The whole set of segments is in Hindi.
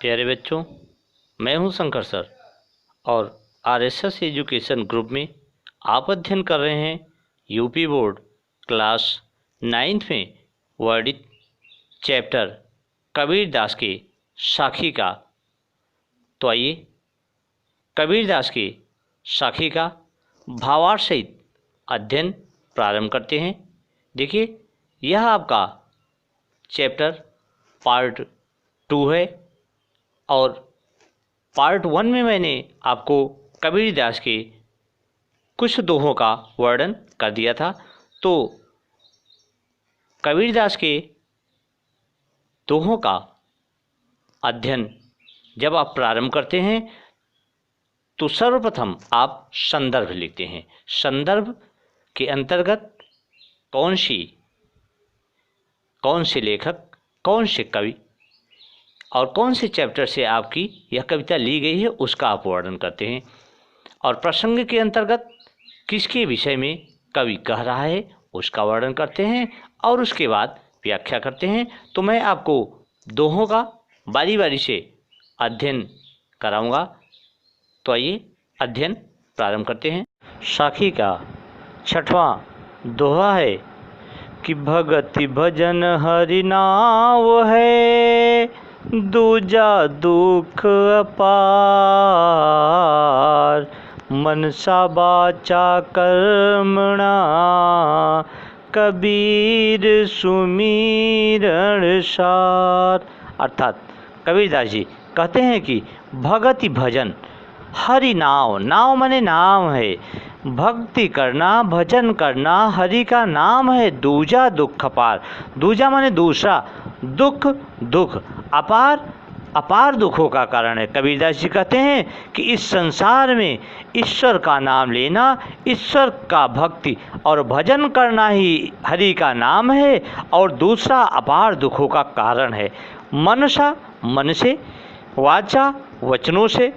प्यारे बच्चों, मैं हूं शंकर सर और आरएसएस एजुकेशन ग्रुप में आप अध्ययन कर रहे हैं यूपी बोर्ड क्लास 9th में वर्णित चैप्टर कबीरदास के साखी का। तो आइए कबीरदास के साखी का भावार्थ सहित अध्ययन प्रारंभ करते हैं। देखिए, यह आपका चैप्टर पार्ट 2 है और पार्ट 1 में मैंने आपको कबीरदास के कुछ दोहों का वर्णन कर दिया था। तो कबीरदास के दोहों का अध्ययन जब आप प्रारंभ करते हैं तो सर्वप्रथम आप संदर्भ लिखते हैं। संदर्भ के अंतर्गत कौन से लेखक, कौन से कवि और कौन से चैप्टर से आपकी यह कविता ली गई है उसका आप वर्णन करते हैं। और प्रसंग के अंतर्गत किसके विषय में कवि कह रहा है उसका वर्णन करते हैं और उसके बाद व्याख्या करते हैं। तो मैं आपको दोहों का बारी बारी से अध्ययन कराऊंगा। तो आइए अध्ययन प्रारंभ करते हैं। साखी का 6वां दोहा है कि भगति भजन हरि नाम है, दूजा दुख अपार, मनसा वाचा कर्मणा, कबीर सुमिरन सार। अर्थात कबीरदास जी कहते हैं कि भगति भजन हरि नाम माने नाम है, भक्ति करना भजन करना हरि का नाम है, दूजा दुख अपार, दूजा माने दूसरा, दुख अपार दुखों का कारण है। कबीरदास जी कहते हैं कि इस संसार में ईश्वर का नाम लेना, ईश्वर का भक्ति और भजन करना ही हरि का नाम है और दूसरा अपार दुखों का कारण है। मनसा मन से, वाचा वचनों से,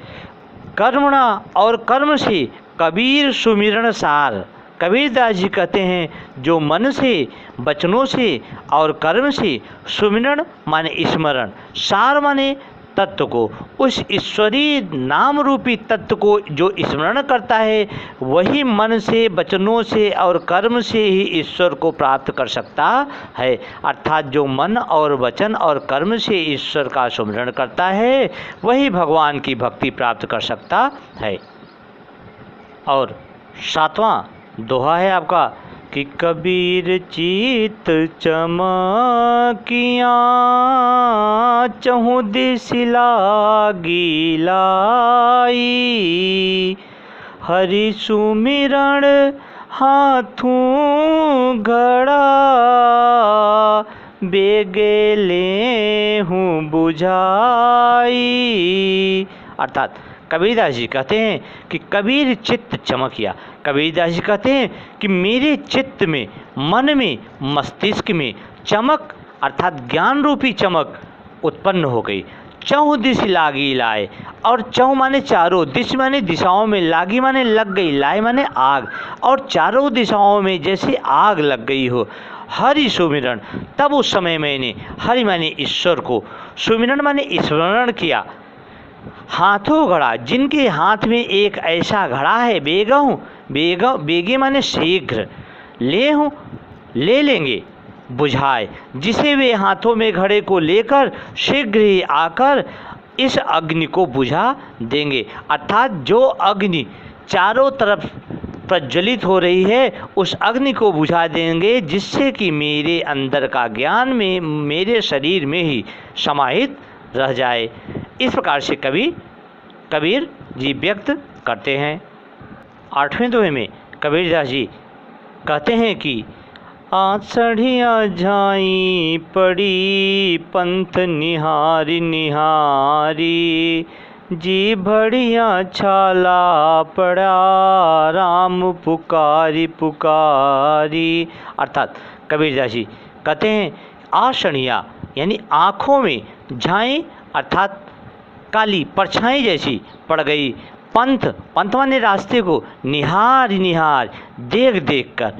कर्मणा और कर्म से, कबीर सुमिरन सार। कबीरदास जी कहते हैं जो मन से, वचनों से और कर्म से, सुमिरन माने स्मरण, सार माने तत्व को, उस ईश्वरीय नाम रूपी तत्व को जो स्मरण करता है वही मन से, वचनों से और कर्म से ही ईश्वर को प्राप्त कर सकता है। अर्थात जो मन और वचन और कर्म से ईश्वर का सुमिरन करता है वही भगवान की भक्ति प्राप्त कर सकता है। और 7वां दोहा है आपका कि कबीर चित चमकिया, चहुँ दिस लागी लाई, हरि सुमिरन हाथों घड़ा, बेगे ले हूँ बुझाई। अर्थात कबीरदास जी कहते हैं कि कबीर चित्त चमकिया। कबीरदास जी कहते हैं कि मेरे चित्त में, मन में, मस्तिष्क में चमक अर्थात ज्ञान रूपी चमक उत्पन्न हो गई। चहुँ दिश लागी लाए, और चहुँ माने चारों, दिश माने दिशाओं में, लागी माने लग गई, लाए माने आग, और चारों दिशाओं में जैसे आग लग गई हो। हरि सुमिरन, तब उस समय मैंने, हरि माने ईश्वर को, सुमिरन माने स्मरण किया। हाथों घड़ा, जिनके हाथ में एक ऐसा घड़ा है, बेगे माने शीघ्र, ले लेंगे, बुझाए, जिसे वे हाथों में घड़े को लेकर शीघ्र ही आकर इस अग्नि को बुझा देंगे। अर्थात जो अग्नि चारों तरफ प्रज्वलित हो रही है उस अग्नि को बुझा देंगे, जिससे कि मेरे अंदर का ज्ञान में, मेरे शरीर में ही समाहित रह जाए। इस प्रकार से कबीर जी व्यक्त करते हैं। 8वें दोहे में कबीरदास जी कहते हैं कि आषाढ़िया झाई पड़ी, पंथ निहारी निहारी, जी बढ़िया छाला पड़ा, राम पुकारी पुकारी। अर्थात कबीरदास जी कहते हैं आषाढ़िया यानी आँखों में, झाई अर्थात काली परछाई जैसी पड़ गई, पंथ माने रास्ते को, निहार देख कर,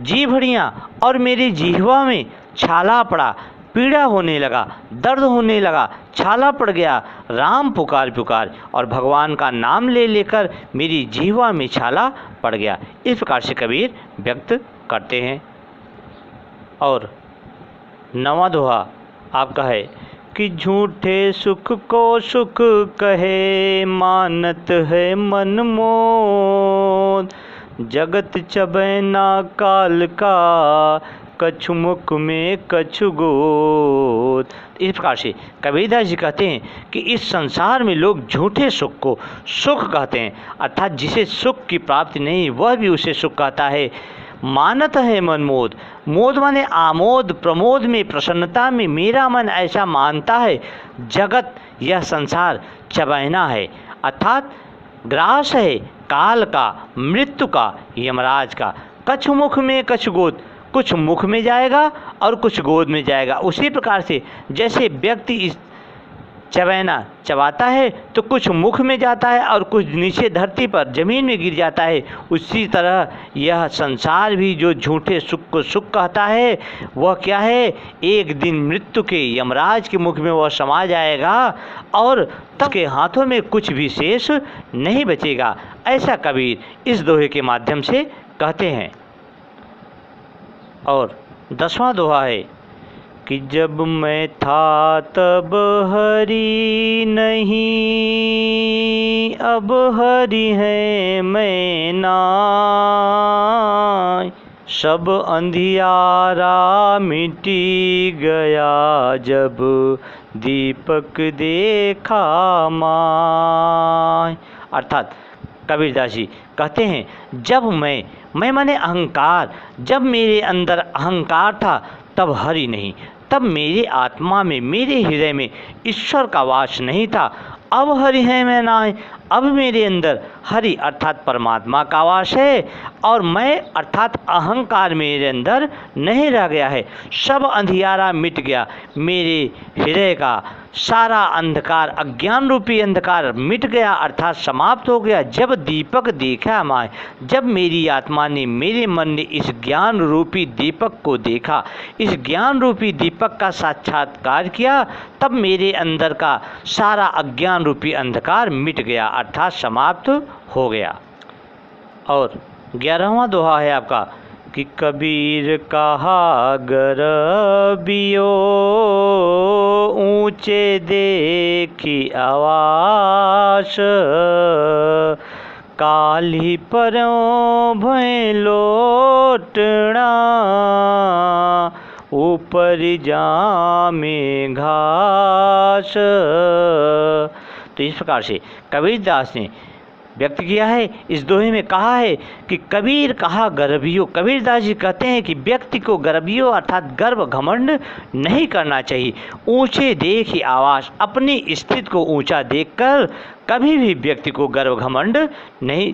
जी भड़ियाँ और मेरी जिह्वा में छाला पड़ा, पीड़ा होने लगा, दर्द होने लगा, छाला पड़ गया, राम पुकार पुकार, और भगवान का नाम ले लेकर मेरी जीवा में छाला पड़ गया। इस प्रकार से कबीर व्यक्त करते हैं। और 9वां दोहा आपका है कि झूठे सुख को सुख कहे, मानत है मन मोद, जगत चबैना काल का, कछु मुख में कछु गोद। इस प्रकार से कबीरदास जी कहते हैं कि इस संसार में लोग झूठे सुख को सुख कहते हैं, अर्थात जिसे सुख की प्राप्ति नहीं वह भी उसे सुख कहता है। मानत है मन मोद, मोद माने आमोद प्रमोद में, प्रसन्नता में मेरा मन ऐसा मानता है। जगत यह संसार चबैना है, अर्थात ग्रास है काल का, मृत्यु का, यमराज का। कछु मुख में कछु गोद, कुछ मुख में जाएगा और कुछ गोद में जाएगा। उसी प्रकार से जैसे व्यक्ति इस चबैना चबाता है तो कुछ मुख में जाता है और कुछ नीचे धरती पर जमीन में गिर जाता है, उसी तरह यह संसार भी जो झूठे सुख को सुख कहता है वह क्या है, एक दिन मृत्यु के यमराज के मुख में वह समा जाएगा और तब के हाथों में कुछ भी शेष नहीं बचेगा। ऐसा कबीर इस दोहे के माध्यम से कहते हैं। और 10वां दोहा है कि जब मैं था तब हरि नहीं, अब हरि है मैं नाय, सब अंधियारा मिटी गया, जब दीपक देखा माय। अर्थात कबीरदास जी कहते हैं जब मैं माने अहंकार, जब मेरे अंदर अहंकार था तब हरि नहीं, तब मेरे आत्मा में मेरे हृदय में ईश्वर का वास नहीं था। अब हरि है मैं नाय, अब मेरे अंदर हरि अर्थात परमात्मा का वास है और मैं अर्थात अहंकार मेरे अंदर नहीं रह गया है। सब अंधियारा मिट गया, मेरे हृदय का सारा अंधकार, अज्ञान रूपी अंधकार मिट गया अर्थात समाप्त हो गया। जब दीपक देखा माय, जब मेरी आत्मा ने, मेरे मन ने इस ज्ञान रूपी दीपक को देखा, इस ज्ञान रूपी दीपक का साक्षात्कार किया, तब मेरे अंदर का सारा अज्ञान रूपी अंधकार मिट गया अर्थात समाप्त हो गया। और 11वां दोहा है आपका कि कबीर कहा गरबियो, ऊंचे देखी आवास, काली परों भय लोटना, ऊपर जामे घास। तो इस प्रकार से कबीरदास ने व्यक्त किया है, इस दोहे में कहा है कि कबीर कहा गर्भियो। कबीरदास जी कहते हैं कि व्यक्ति को गर्भियो अर्थात गर्व घमंड नहीं करना चाहिए। ऊंचे देखी आवास, अपनी स्थिति को ऊंचा देखकर कभी भी व्यक्ति को गर्व घमंड नहीं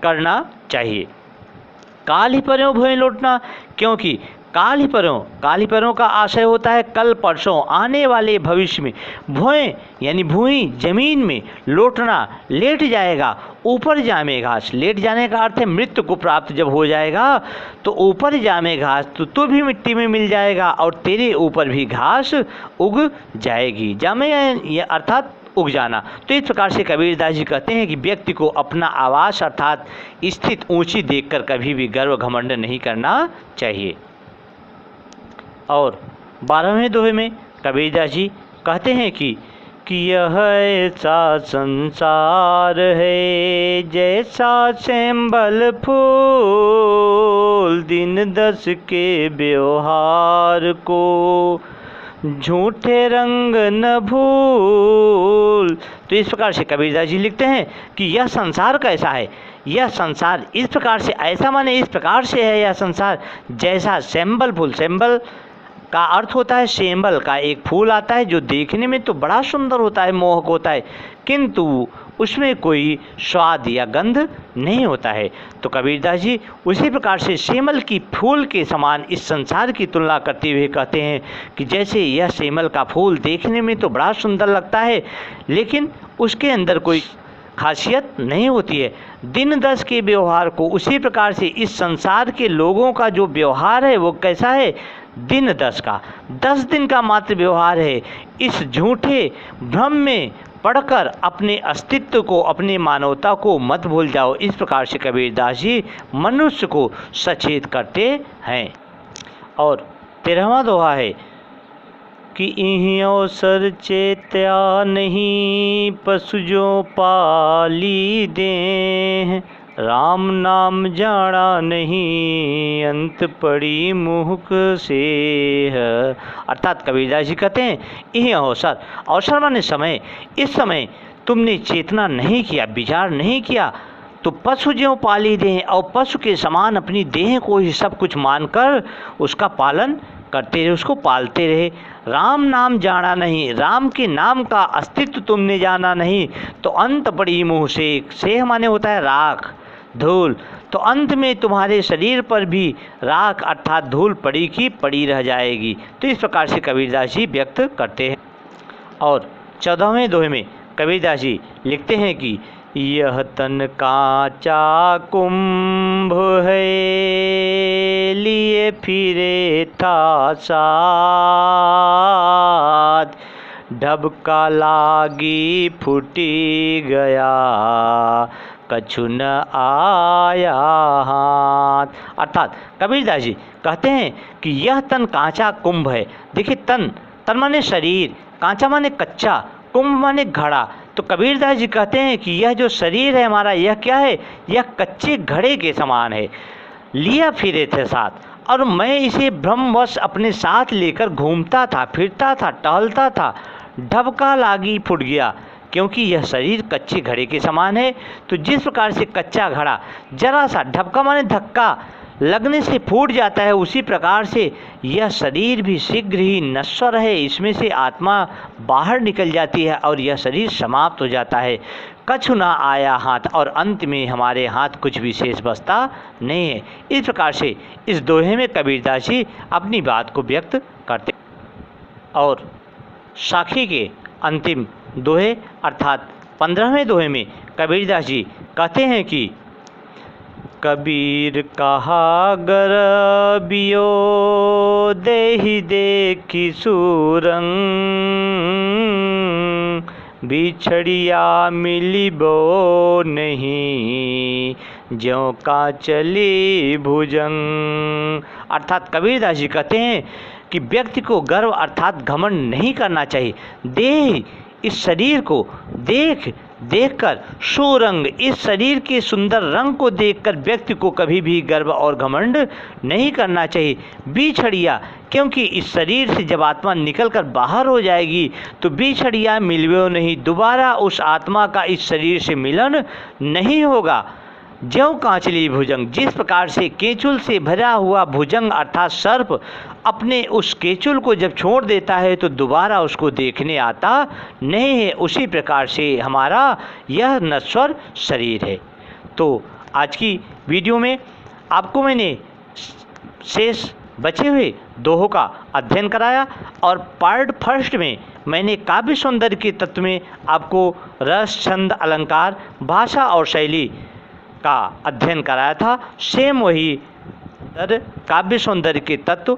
करना चाहिए। काल ही परों भय लौटना, क्योंकि काल ही परों का आशय होता है कल परसों आने वाले भविष्य में। भोएं यानी भूमि जमीन में, लौटना लेट जाएगा, ऊपर जामे घास, लेट जाने का अर्थ है मृत्यु को प्राप्त जब हो जाएगा तो ऊपर जामे घास, तो तू भी मिट्टी में मिल जाएगा और तेरे ऊपर भी घास उग जाएगी। जामे अर्थात उग जाना। तो इस प्रकार से कबीरदास जी कहते हैं कि व्यक्ति को अपना आवास अर्थात स्थित ऊंची देखकर कभी भी गर्व घमंड नहीं करना चाहिए। और 12वें दोहे में कबीरदास जी कहते हैं कि यह ऐसा संसार है जैसा सैंबल फूल, दिन 10 के व्यवहार को झूठे रंग न भूल। तो इस प्रकार से कबीरदास जी लिखते हैं कि यह संसार कैसा है, यह संसार इस प्रकार से, ऐसा माने इस प्रकार से है यह संसार जैसा सैंबल फूल। सैंबल का अर्थ होता है सेंबल का एक फूल आता है जो देखने में तो बड़ा सुंदर होता है, मोहक होता है, किंतु उसमें कोई स्वाद या गंध नहीं होता है। तो कबीरदास जी उसी प्रकार से सेमल की फूल के समान इस संसार की तुलना करते हुए कहते हैं कि जैसे यह सेमल का फूल देखने में तो बड़ा सुंदर लगता है लेकिन उसके अंदर कोई खासियत नहीं होती है। दिन 10 के व्यवहार को, उसी प्रकार से इस संसार के लोगों का जो व्यवहार है वो कैसा है, दिन 10 का, 10 दिन का मात्र व्यवहार है। इस झूठे भ्रम में पढ़कर अपने अस्तित्व को, अपनी मानवता को मत भूल जाओ। इस प्रकार से कबीरदास जी मनुष्य को सचेत करते हैं। और 13वां दोहा है कि इहीं अवसर चेत्या नहीं, पशु जो पाली दें, राम नाम जाना नहीं, अंत पड़ी मुहक से। अर्थात कबीरदास जी कहते हैं यह अवसर, अवसर माने समय, इस समय तुमने चेतना नहीं किया, विचार नहीं किया, तो पशु ज्यों पाली दें, और पशु के समान अपनी देह को ही सब कुछ मानकर उसका पालन करते रहे, उसको पालते रहे। राम नाम जाना नहीं, राम के नाम का अस्तित्व तुमने जाना नहीं, तो अंत पड़ी मुँह से माने होता है राख, धूल, तो अंत में तुम्हारे शरीर पर भी राख अर्थात धूल पड़ी की पड़ी रह जाएगी। तो इस प्रकार से कबीरदास जी व्यक्त करते हैं। और 14वें दोहे में कबीरदास जी लिखते हैं कि यह तन कांचा कुंभ है, लिए फिरे था साथ, ढबका लागी फूटी गया, कछु न आया हाथ। अर्थात कबीरदास जी कहते हैं कि यह तन कांचा कुंभ है। देखिए तन माने शरीर, कांचा माने कच्चा, कुंभ माने घड़ा। तो कबीरदास जी कहते हैं कि यह जो शरीर है हमारा, यह क्या है, यह कच्चे घड़े के समान है, लिया फिरे थे साथ, और मैं इसे भ्रमवश अपने साथ लेकर घूमता था, फिरता था, टहलता था, ढबका लागी फूट गया, क्योंकि यह शरीर कच्चे घड़े के समान है। तो जिस प्रकार से कच्चा घड़ा जरा सा ढबका माने धक्का लगने से फूट जाता है, उसी प्रकार से यह शरीर भी शीघ्र ही नश्वर है, इसमें से आत्मा बाहर निकल जाती है और यह शरीर समाप्त हो जाता है। कछु ना आया हाथ, और अंत में हमारे हाथ कुछ भी शेष बचता नहीं है। इस प्रकार से इस दोहे में कबीरदास जी अपनी बात को व्यक्त करते। और साखी के अंतिम दोहे अर्थात 15वें दोहे में कबीरदास जी कहते हैं कि कबीर कहा गरबियो, देहि देखी सूरंग, बिछड़िया मिलिबो नहीं, ज्यों का चली भुजंग। अर्थात कबीरदास जी कहते हैं कि व्यक्ति को गर्व अर्थात घमंड नहीं करना चाहिए। देह, इस शरीर को देखकर सुरंग, इस शरीर के सुंदर रंग को देखकर व्यक्ति को कभी भी गर्व और घमंड नहीं करना चाहिए। बिछड़िया, क्योंकि इस शरीर से जब आत्मा निकलकर बाहर हो जाएगी तो बिछड़िया मिलवे नहीं, दोबारा उस आत्मा का इस शरीर से मिलन नहीं होगा। ज्यों कांचली भुजंग, जिस प्रकार से केचुल से भरा हुआ भुजंग अर्थात सर्प अपने उस केचुल को जब छोड़ देता है तो दोबारा उसको देखने आता नहीं है, उसी प्रकार से हमारा यह नश्वर शरीर है। तो आज की वीडियो में आपको मैंने शेष बचे हुए दोहों का अध्ययन कराया, और पार्ट फर्स्ट में मैंने काव्य सौंदर्य के तत्व में आपको रस, छंद, अलंकार, भाषा और शैली का अध्ययन कराया था। सेम वही काव्य सौंदर्य के तत्व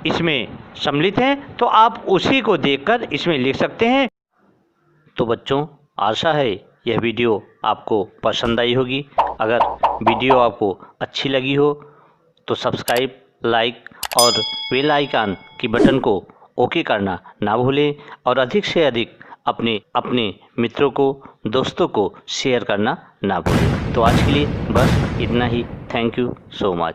इसमें सम्मिलित हैं, तो आप उसी को देखकर इसमें लिख सकते हैं। तो बच्चों, आशा है यह वीडियो आपको पसंद आई होगी। अगर वीडियो आपको अच्छी लगी हो तो सब्सक्राइब, लाइक और बेल आइकन की बटन को ओके करना ना भूलें, और अधिक से अधिक अपने मित्रों को, दोस्तों को शेयर करना ना भूलें। तो आज के लिए बस इतना ही। Thank you so much.